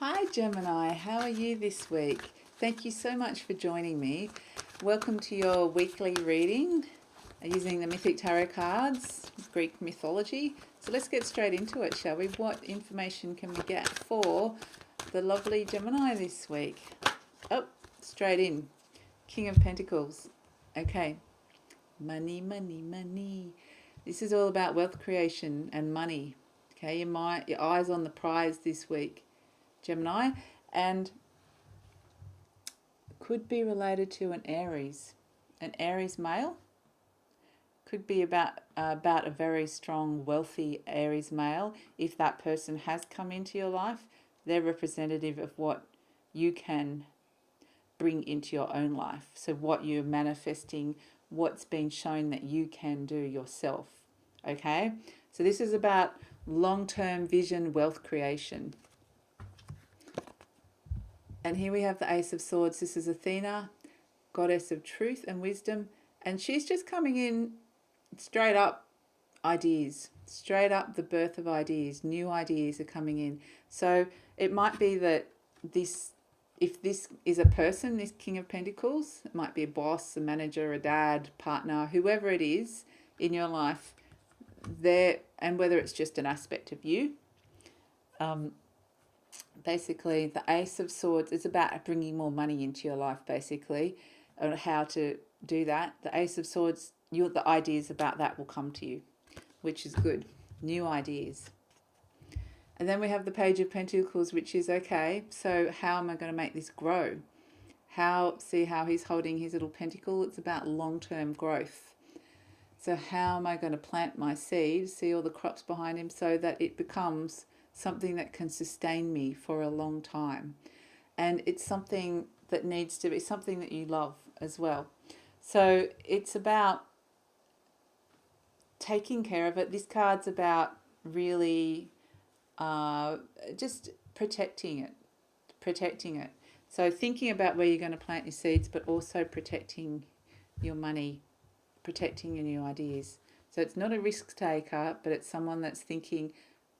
Hi Gemini, how are you this week? Thank you so much for joining me. Welcome to your weekly reading using the Mythic Tarot cards, Greek mythology. So let's get straight into it, shall we? What information can we get for the lovely Gemini this week? Oh, straight in. King of Pentacles. Okay. Money, money, money. This is all about wealth creation and money. Okay, your eyes on the prize this week, Gemini, and could be related to an Aries male. Could be about a very strong, wealthy Aries male. If that person has come into your life, they're representative of what you can bring into your own life. So what you're manifesting, what's been shown that you can do yourself. Okay, so this is about long-term vision, wealth creation. And here we have the Ace of Swords. This is Athena, goddess of truth and wisdom. And she's just coming in straight up ideas, straight up the birth of ideas. New ideas are coming in. So it might be that if this is a person, this King of Pentacles, it might be a boss, a manager, a dad, partner, whoever it is in your life, and whether it's just an aspect of you. Basically, the Ace of Swords is about bringing more money into your life, basically, and how to do that. The Ace of Swords, the ideas about that will come to you, which is good. New ideas. And then we have the Page of Pentacles, which is, okay, so how am I going to make this grow? See how he's holding his little pentacle? It's about long-term growth. So how am I going to plant my seeds, see all the crops behind him, so that it becomes something that can sustain me for a long time? And it's something that needs to be something that you love as well. So it's about taking care of it. This card's about really just protecting it. So thinking about where you're going to plant your seeds, but also protecting your money, protecting your new ideas. So it's not a risk taker, but it's someone that's thinking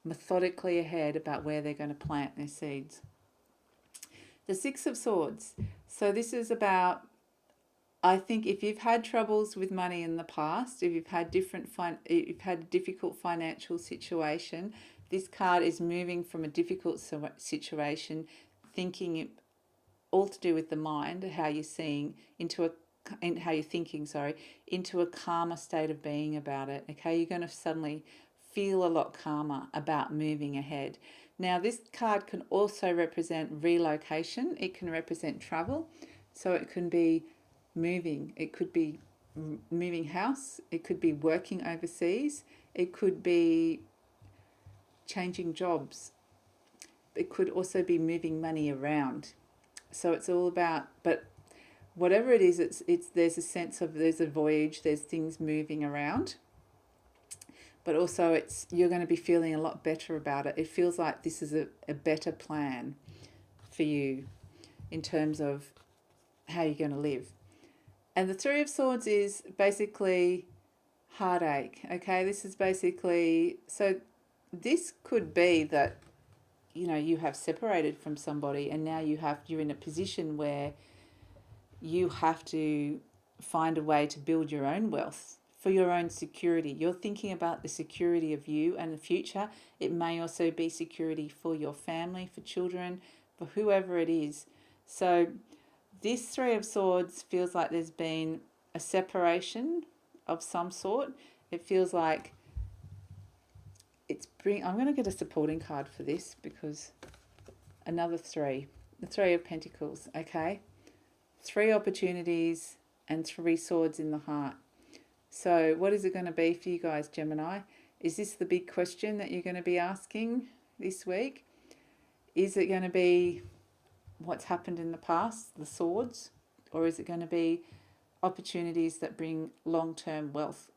methodically ahead about where they're going to plant their seeds. The Six of Swords. So this is about, I think, if you've had troubles with money in the past, if you've had you've had a difficult financial situation, this card is moving from a difficult situation, thinking it all to do with the mind, how you're seeing into a calmer state of being about it. Okay, you're going to suddenly feel a lot calmer about moving ahead. Now, this card can also represent relocation. It can represent travel. So it can be moving. It could be moving house. It could be working overseas. It could be changing jobs. It could also be moving money around. So it's all about, but whatever it is, there's a sense of, there's a voyage, there's things moving around, but also you're going to be feeling a lot better about it. It feels like this is a better plan for you in terms of how you're going to live. And the Three of Swords is basically heartache. Okay, this is basically, so this could be that you have separated from somebody, and now you're in a position where you have to find a way to build your own wealth for your own security. You're thinking about the security of you and the future. It may also be security for your family, for children, for whoever it is. So this Three of Swords feels like there's been a separation of some sort. It feels like I'm going to get a supporting card for this, because another three, the Three of Pentacles, okay? 3 opportunities and 3 swords in the heart. So what is it going to be for you guys, Gemini? Is this the big question that you're going to be asking this week? Is it going to be what's happened in the past, the swords? Or is it going to be opportunities that bring long-term wealth?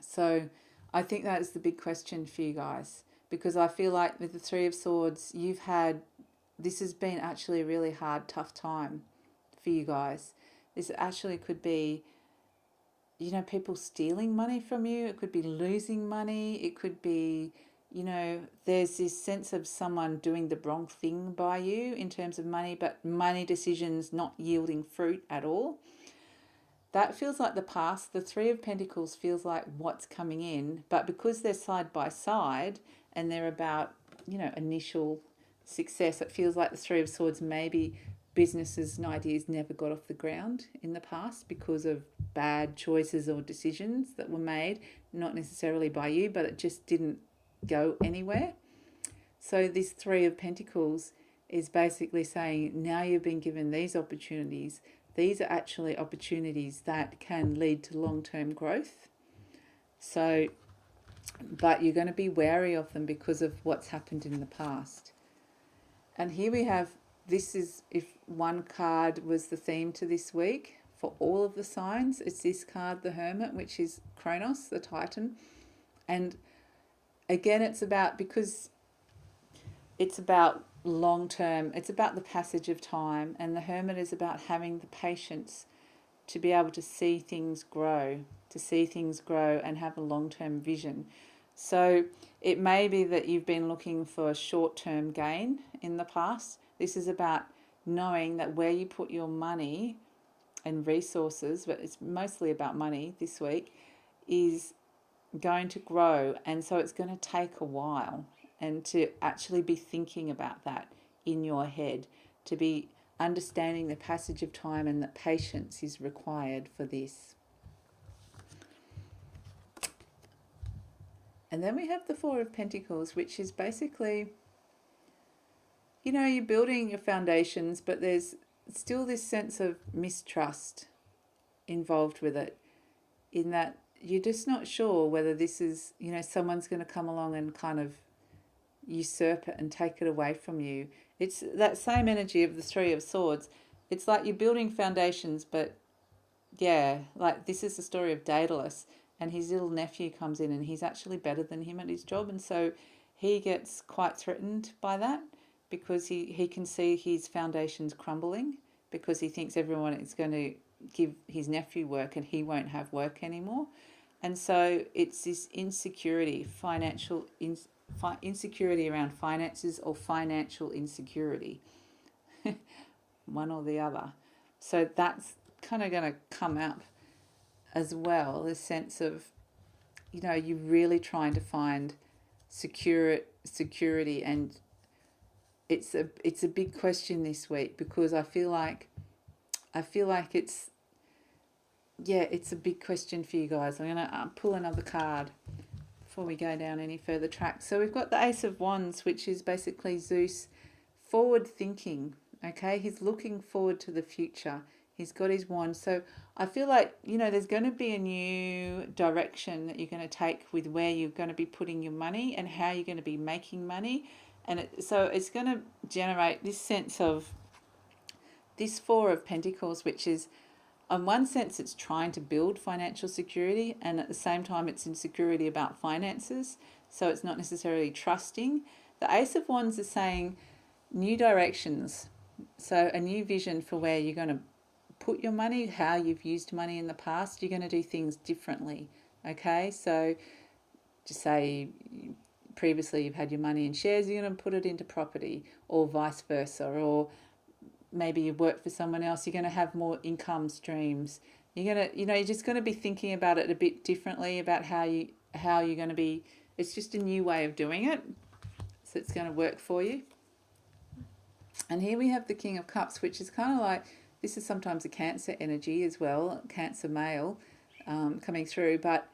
So I think that is the big question for you guys, because I feel like with the Three of Swords, this has been actually a really hard, tough time for you guys. This actually could be, people stealing money from you. It could be losing money. It could be, there's this sense of someone doing the wrong thing by you in terms of money, but money decisions not yielding fruit at all. That feels like the past. The Three of Pentacles feels like what's coming in, but because they're side by side and they're about, initial success, it feels like the Three of Swords, maybe businesses and ideas never got off the ground in the past because of bad choices or decisions that were made, not necessarily by you, but it just didn't go anywhere. So this Three of Pentacles is basically saying now you've been given these opportunities. These are actually opportunities that can lead to long-term growth. So, but you're going to be wary of them because of what's happened in the past. And here we have, this is, if one card was the theme to this week for all of the signs, it's this card, the Hermit, which is Kronos, the Titan. And again, it's about, because it's about long term, it's about the passage of time, and the Hermit is about having the patience to be able to see things grow, and have a long term vision. So it may be that you've been looking for short term gain in the past. This is about knowing that where you put your money and resources, but it's mostly about money this week, is going to grow, and so it's going to take a while, and to actually be thinking about that in your head, to be understanding the passage of time and that patience is required for this. And then we have the Four of Pentacles, which is basically, you're building your foundations, but there's still this sense of mistrust involved with it, in that you're just not sure whether this is, someone's going to come along and kind of usurp it and take it away from you. It's that same energy of the Three of Swords. It's like you're building foundations, but yeah, like this is the story of Daedalus, and his little nephew comes in and he's actually better than him at his job, and so he gets quite threatened by that because he can see his foundations crumbling, because he thinks everyone is going to give his nephew work and he won't have work anymore. And so it's this insecurity, insecurity around finances, or financial insecurity, one or the other. So that's kind of going to come up as well, the sense of, you're really trying to find security, and it's a big question this week, because I feel like it's a big question for you guys. I'm going to pull another card before we go down any further tracks. So we've got the Ace of Wands, which is basically Zeus forward thinking. Okay, he's looking forward to the future. He's got his wand. So I feel like, there's going to be a new direction that you're going to take with where you're going to be putting your money and how you're going to be making money. And so it's going to generate this sense of this Four of Pentacles, which is, in one sense, it's trying to build financial security, and at the same time it's insecurity about finances, so it's not necessarily trusting. The Ace of Wands is saying new directions, so a new vision for where you're going to put your money, how you've used money in the past. You're going to do things differently, okay? So just say previously you've had your money in shares, you're going to put it into property, or vice versa, or maybe you work for someone else, you're going to have more income streams. You're going to, you're just going to be thinking about it a bit differently, about how you're going to be. It's just a new way of doing it, so it's going to work for you. And here we have the King of Cups, which is kind of like, this is sometimes a Cancer energy as well, Cancer male coming through, but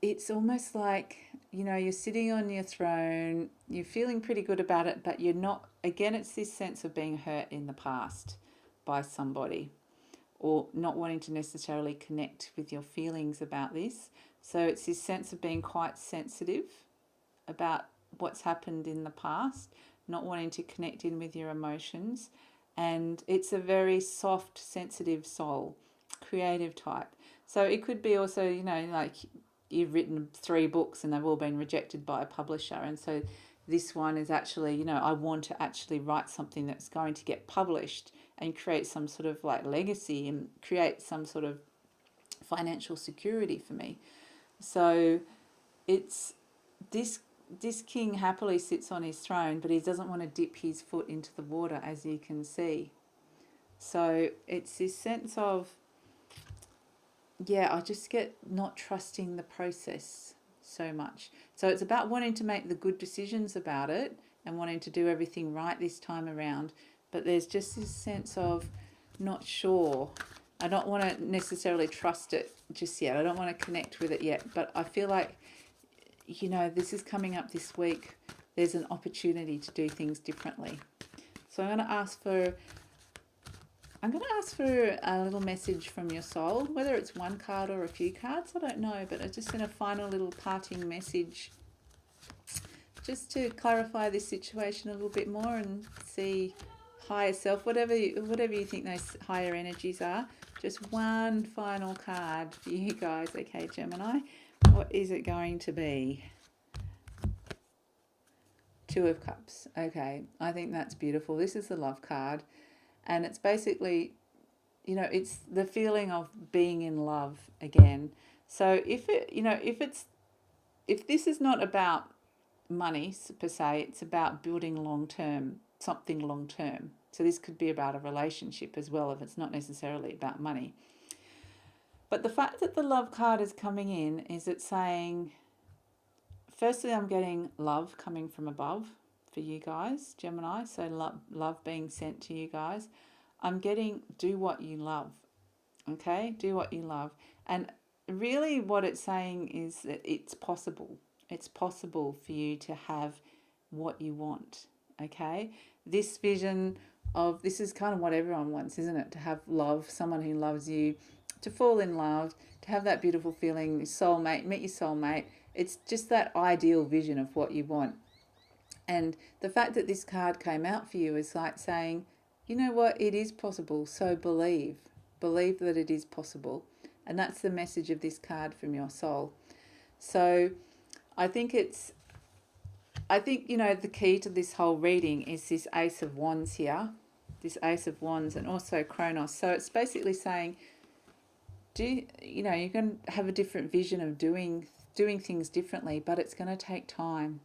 it's almost like, you're sitting on your throne, you're feeling pretty good about it, but you're not. Again, it's this sense of being hurt in the past by somebody, or not wanting to necessarily connect with your feelings about this. So it's this sense of being quite sensitive about what's happened in the past, not wanting to connect in with your emotions. And it's a very soft, sensitive soul, creative type. So it could be also, like you've written 3 books and they've all been rejected by a publisher. And so this one is actually, I want to actually write something that's going to get published and create some sort of like legacy and create some sort of financial security for me. So it's this king happily sits on his throne, but he doesn't want to dip his foot into the water, as you can see. So it's this sense of, yeah, I just get not trusting the process so much. So it's about wanting to make the good decisions about it and wanting to do everything right this time around. But there's just this sense of not sure. I don't want to necessarily trust it just yet. I don't want to connect with it yet. But I feel like, this is coming up this week. There's an opportunity to do things differently. So I'm going to ask for a little message from your soul, whether it's one card or a few cards, I don't know, but it's just in a final little parting message just to clarify this situation a little bit more and see higher self, whatever you think those higher energies are. Just one final card for you guys, okay, Gemini? What is it going to be? Two of Cups. Okay, I think that's beautiful. This is the love card, and it's basically, it's the feeling of being in love again. So if this is not about money per se, it's about building something long term. So this could be about a relationship as well, if it's not necessarily about money. But the fact that the love card is coming in is it's saying, firstly, I'm getting love coming from above for you guys, Gemini. So love being sent to you guys. I'm getting do what you love. Okay, do what you love. And really what it's saying is that it's possible. It's possible for you to have what you want. Okay, this vision of, this is kind of what everyone wants, isn't it? To have love, someone who loves you, to fall in love, to have that beautiful feeling, soulmate, meet your soulmate. It's just that ideal vision of what you want. And the fact that this card came out for you is like saying, you know what, it is possible, so believe that it is possible. And that's the message of this card from your soul. So I think the key to this whole reading is this Ace of Wands here, this Ace of Wands, and also Kronos. So it's basically saying, you're going to have a different vision of doing things differently, but it's going to take time.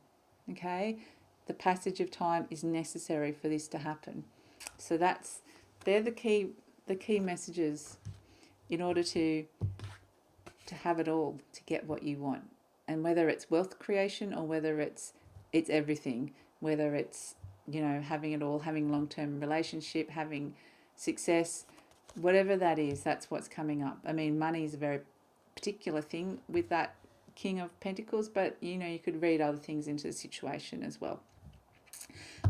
Okay, the passage of time is necessary for this to happen. So they're the key messages in order to have it all, to get what you want. And whether it's wealth creation or whether it's everything, whether it's, having it all, having long-term relationship, having success, whatever that is, that's what's coming up. I mean, money is a very particular thing with that King of Pentacles, but, you could read other things into the situation as well.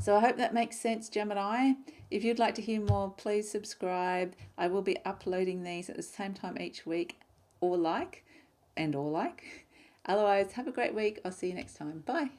So I hope that makes sense, Gemini. If you'd like to hear more, please subscribe. I will be uploading these at the same time each week, or like. Otherwise, have a great week. I'll see you next time. Bye.